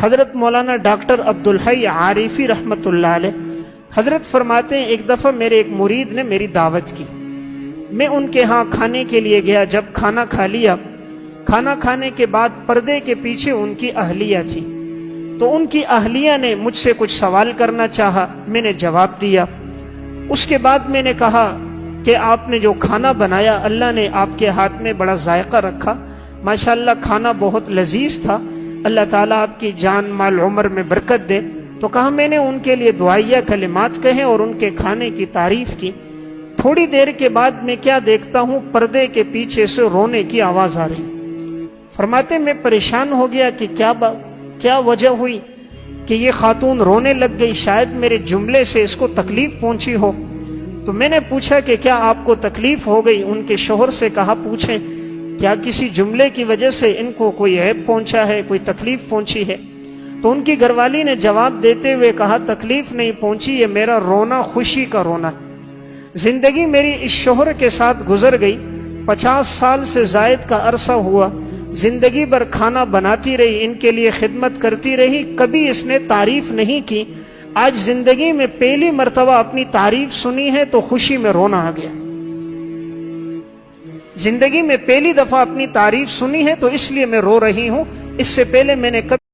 حضرت مولانا ڈاکٹر عبدالحی عارفی رحمۃ اللہ علیہ حضرت فرماتے ہیں ایک دفعہ میرے ایک مرید نے میری دعوت کی، میں ان کے ہاں کھانے کے لیے گیا۔ جب کھانا کھا لیا، کھانا کھانے کے بعد پردے کے پیچھے ان کی اہلیہ تھی، تو ان کی اہلیہ نے مجھ سے کچھ سوال کرنا چاہا، میں نے جواب دیا۔ اس کے بعد میں نے کہا کہ آپ نے جو کھانا بنایا اللہ نے آپ کے ہاتھ میں بڑا ذائقہ رکھا، ماشاءاللہ کھانا بہت لذیذ تھا، اللہ تعالیٰ آپ کی جان مال عمر میں برکت دے۔ تو کہا میں نے ان کے لیے دعائیہ کلمات کہے اور ان کے کھانے کی تعریف کی۔ تھوڑی دیر کے بعد میں کیا دیکھتا ہوں، پردے کے پیچھے سے رونے کی آواز آ رہی۔ فرماتے میں پریشان ہو گیا کہ کیا وجہ ہوئی کہ یہ خاتون رونے لگ گئی، شاید میرے جملے سے اس کو تکلیف پہنچی ہو۔ تو میں نے پوچھا کہ کیا آپ کو تکلیف ہو گئی؟ ان کے شوہر سے کہا پوچھیں کیا کسی جملے کی وجہ سے ان کو کوئی عیب پہنچا ہے، کوئی تکلیف پہنچی ہے؟ تو ان کی گھر والی نے جواب دیتے ہوئے کہا تکلیف نہیں پہنچی، یہ میرا رونا خوشی کا رونا۔ زندگی میری اس شوہر کے ساتھ گزر گئی، 50 سال سے زائد کا عرصہ ہوا، زندگی بھر کھانا بناتی رہی، ان کے لیے خدمت کرتی رہی، کبھی اس نے تعریف نہیں کی۔ آج زندگی میں پہلی مرتبہ اپنی تعریف سنی ہے تو خوشی میں رونا آ گیا۔ زندگی میں پہلی دفعہ اپنی تعریف سنی ہے تو اس لیے میں رو رہی ہوں، اس سے پہلے میں نے کبھی